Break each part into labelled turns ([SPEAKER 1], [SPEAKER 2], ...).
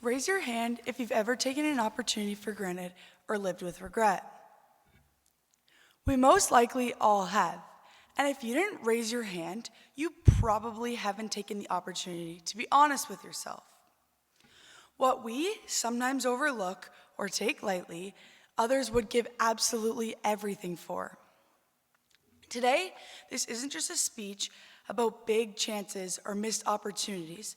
[SPEAKER 1] Raise your hand if you've ever taken an opportunity for granted or lived with regret. We most likely all have, and if you didn't raise your hand, you probably haven't taken the opportunity to be honest with yourself. What we sometimes overlook or take lightly, others would give absolutely everything for. Today, this isn't just a speech about big chances or missed opportunities.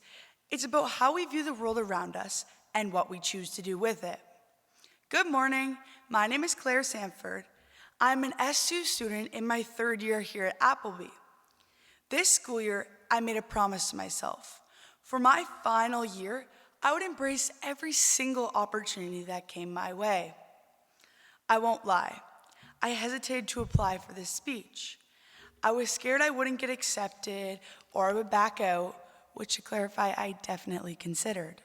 [SPEAKER 1] It's about how we view the world around us and what we choose to do with it. Good morning. My name is Sanford. I'm an S2 student in my third year here at Appleby. This school year, I made a promise to myself. For my final year, I would embrace every single opportunity that came my way. I won't lie. I hesitated to apply for this speech. I was scared I wouldn't get accepted or I would back out, which to clarify, I definitely considered.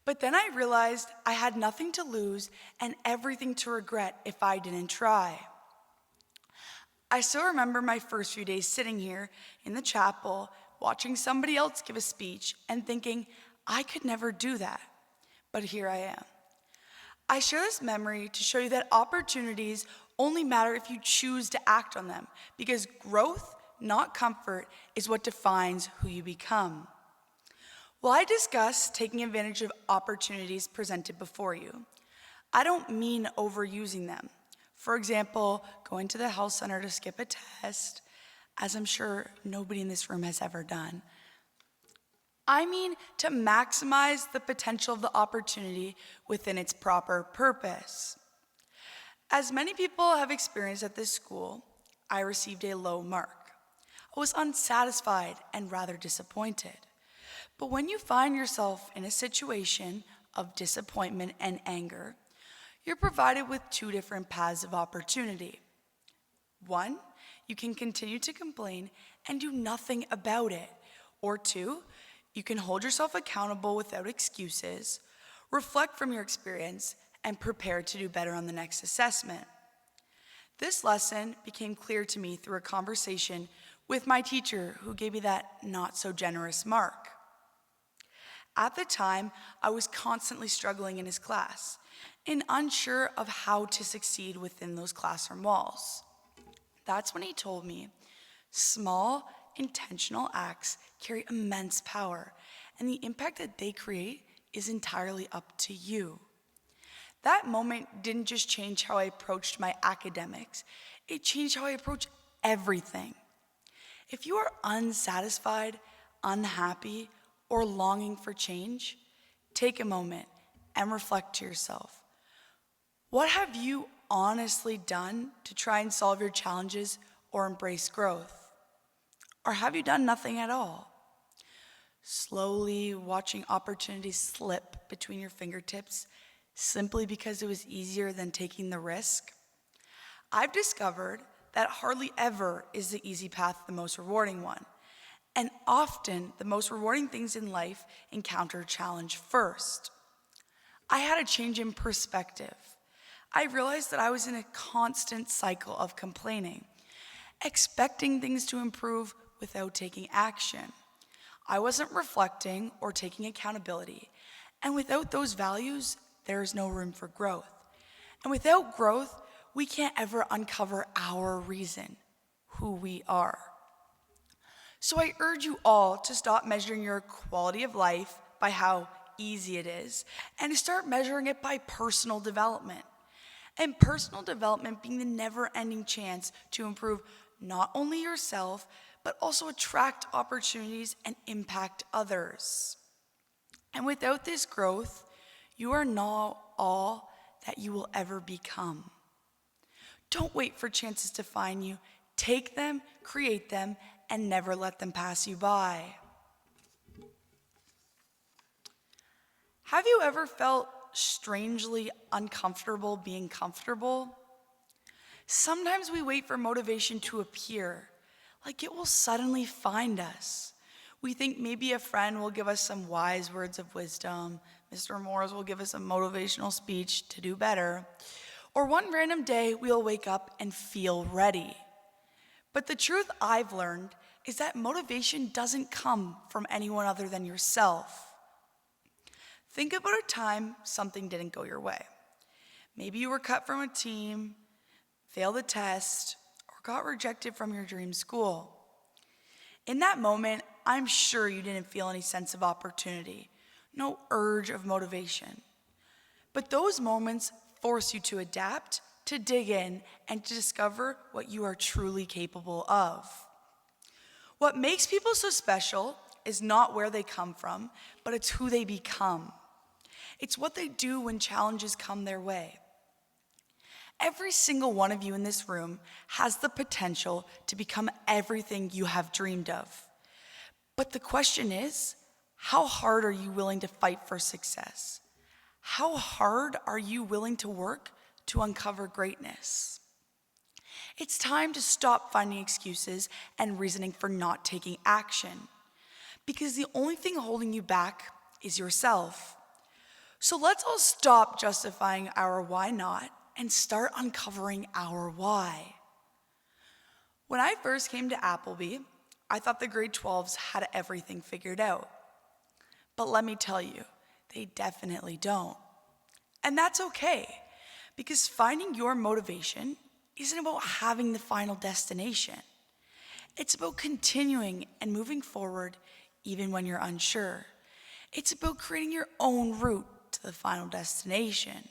[SPEAKER 1] But then I realized I had nothing to lose and everything to regret if I didn't try. I still remember my first few days sitting here in the chapel, watching somebody else give a speech and thinking, I could never do that. But here I am. I share this memory to show you that opportunities only matter if you choose to act on them, because growth, not comfort, is what defines who you become. While I discuss taking advantage of opportunities presented before you, I don't mean overusing them. For example, going to the health center to skip a test, as I'm sure nobody in this room has ever done. I mean to maximize the potential of the opportunity within its proper purpose. As many people have experienced at this school, I received a low mark. I was unsatisfied and rather disappointed. But when you find yourself in a situation of disappointment and anger, you're provided with two different paths of opportunity. One, you can continue to complain and do nothing about it. Or two, you can hold yourself accountable without excuses, reflect from your experience, and prepare to do better on the next assessment. This lesson became clear to me through a conversation with my teacher who gave me that not so generous mark. At the time, I was constantly struggling in his class and unsure of how to succeed within those classroom walls. That's when he told me, small, intentional acts carry immense power, and the impact that they create is entirely up to you. That moment didn't just change how I approached my academics, it changed how I approach everything. If you are unsatisfied, unhappy, or longing for change, take a moment and reflect to yourself. What have you honestly done to try and solve your challenges or embrace growth? Or have you done nothing at all? Slowly watching opportunities slip between your fingertips simply because it was easier than taking the risk? I've discovered that hardly ever is the easy path the most rewarding one. And often, the most rewarding things in life encounter challenge first. I had a change in perspective. I realized that I was in a constant cycle of complaining, expecting things to improve without taking action. I wasn't reflecting or taking accountability. And without those values, there is no room for growth. And without growth, we can't ever uncover our reason, who we are. So I urge you all to stop measuring your quality of life by how easy it is and to start measuring it by personal development. And personal development being the never-ending chance to improve not only yourself, but also attract opportunities and impact others. And without this growth, you are not all that you will ever become. Don't wait for chances to find you. Take them, create them, and never let them pass you by. Have you ever felt strangely uncomfortable being comfortable? Sometimes we wait for motivation to appear, like it will suddenly find us. We think maybe a friend will give us some wise words of wisdom, Mr. Morris will give us a motivational speech to do better, or one random day we'll wake up and feel ready. But the truth I've learned is that motivation doesn't come from anyone other than yourself. Think about a time something didn't go your way. Maybe you were cut from a team, failed a test, or got rejected from your dream school. In that moment, I'm sure you didn't feel any sense of opportunity, no urge of motivation. But those moments force you to adapt, to dig in, and to discover what you are truly capable of. What makes people so special is not where they come from, but it's who they become. It's what they do when challenges come their way. Every single one of you in this room has the potential to become everything you have dreamed of. But the question is, how hard are you willing to fight for success? How hard are you willing to work to uncover greatness? It's time to stop finding excuses and reasoning for not taking action, because the only thing holding you back is yourself. So let's all stop justifying our why not and start uncovering our why. When I first came to Appleby, I thought the grade 12s had everything figured out. But let me tell you, they definitely don't. And that's okay, because finding your motivation isn't about having the final destination. It's about continuing and moving forward even when you're unsure. It's about creating your own route to the final destination.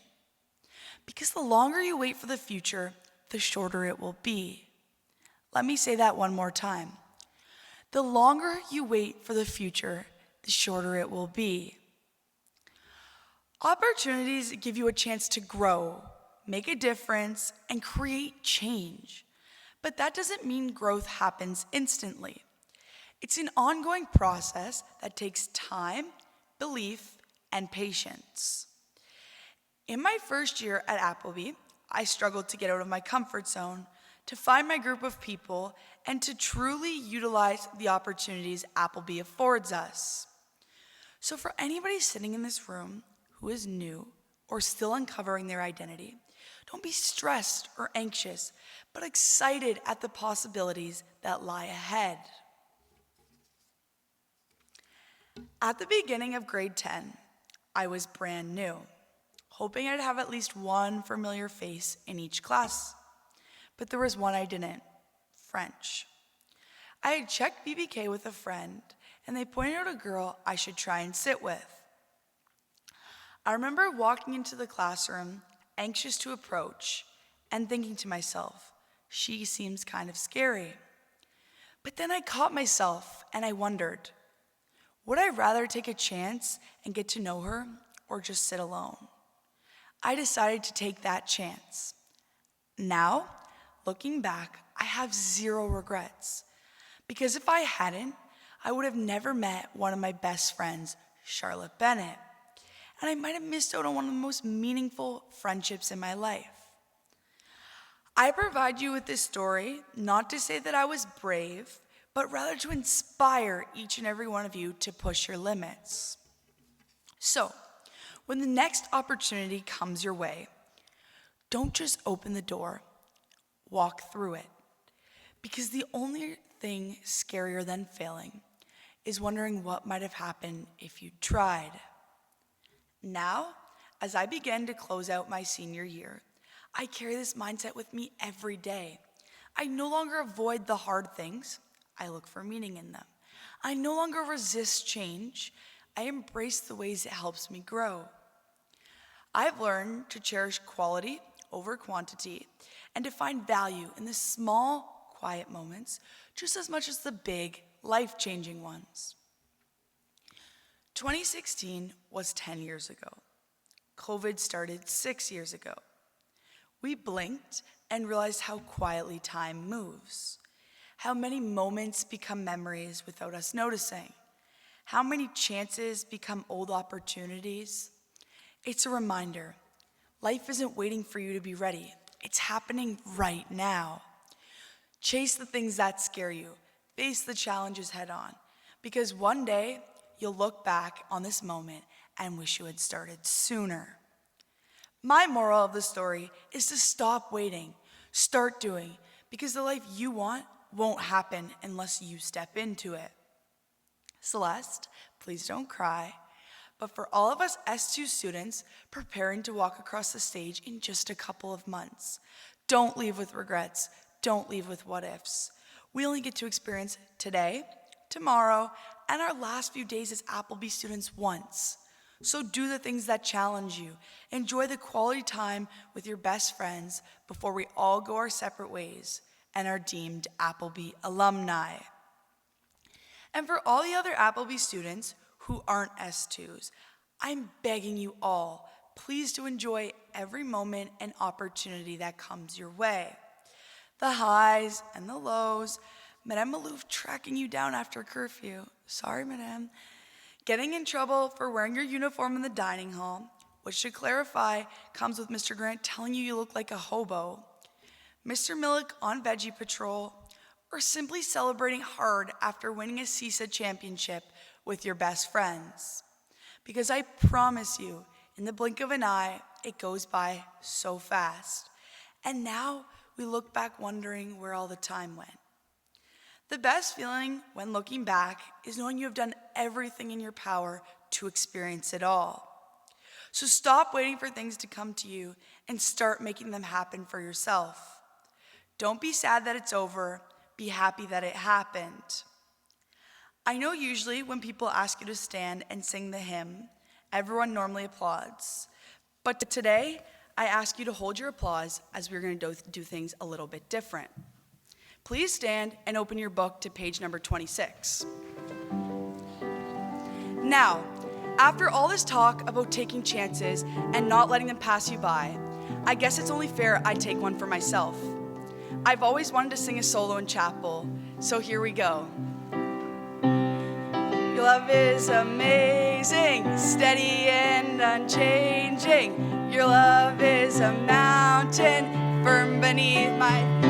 [SPEAKER 1] Because the longer you wait for the future, the shorter it will be. Let me say that one more time. The longer you wait for the future, the shorter it will be. Opportunities give you a chance to grow, make a difference, and create change. But that doesn't mean growth happens instantly. It's an ongoing process that takes time, belief, and patience. In my first year at Appleby, I struggled to get out of my comfort zone, to find my group of people, and to truly utilize the opportunities Appleby affords us. So for anybody sitting in this room who is new or still uncovering their identity, don't be stressed or anxious, but excited at the possibilities that lie ahead. At the beginning of grade 10, I was brand new, hoping I'd have at least one familiar face in each class. But there was one I didn't: French. I had checked BBK with a friend, and they pointed out a girl I should try and sit with. I remember walking into the classroom, anxious to approach, and thinking to myself, she seems kind of scary. But then I caught myself, and I wondered, would I rather take a chance and get to know her, or just sit alone? I decided to take that chance. Now, looking back, I have zero regrets, because if I hadn't, I would have never met one of my best friends, Charlotte Bennett, and I might have missed out on one of the most meaningful friendships in my life. I provide you with this story not to say that I was brave, but rather to inspire each and every one of you to push your limits. So, when the next opportunity comes your way, don't just open the door, walk through it. Because the only thing scarier than failing is wondering what might have happened if you tried. Now, as I begin to close out my senior year, I carry this mindset with me every day. I no longer avoid the hard things. I look for meaning in them. I no longer resist change. I embrace the ways it helps me grow. I've learned to cherish quality over quantity and to find value in the small, quiet moments just as much as the big, life-changing ones. 2016 was 10 years ago. COVID started 6 years ago. We blinked and realized how quietly time moves, how many moments become memories without us noticing, how many chances become old opportunities. It's a reminder, life isn't waiting for you to be ready. It's happening right now. Chase the things that scare you. Face the challenges head on, because one day you'll look back on this moment and wish you had started sooner. My moral of the story is to stop waiting, start doing, because the life you want won't happen unless you step into it. Celeste, please don't cry, but for all of us S2 students preparing to walk across the stage in just a couple of months, don't leave with regrets. Don't leave with what ifs. We only get to experience today, tomorrow, and our last few days as Appleby students once. So do the things that challenge you. Enjoy the quality time with your best friends before we all go our separate ways and are deemed Appleby alumni. And for all the other Appleby students who aren't S2s, I'm begging you all, please to enjoy every moment and opportunity that comes your way. The highs and the lows, Madame Malouf tracking you down after curfew. Sorry, Madame. Getting in trouble for wearing your uniform in the dining hall, which to clarify, comes with Mr. Grant telling you look like a hobo. Mr. Millick on veggie patrol, or simply celebrating hard after winning a CISA championship with your best friends. Because I promise you, in the blink of an eye, it goes by so fast. And now we look back wondering where all the time went. The best feeling when looking back is knowing you have done everything in your power to experience it all. So stop waiting for things to come to you and start making them happen for yourself. Don't be sad that it's over, be happy that it happened. I know usually when people ask you to stand and sing the hymn, everyone normally applauds. But today, I ask you to hold your applause as we're going to do things a little bit different. Please stand and open your book to page number 26. Now, after all this talk about taking chances and not letting them pass you by, I guess it's only fair I take one for myself. I've always wanted to sing a solo in chapel, so here we go. Your love is amazing, steady and unchanging. Your love is a mountain firm beneath my feet.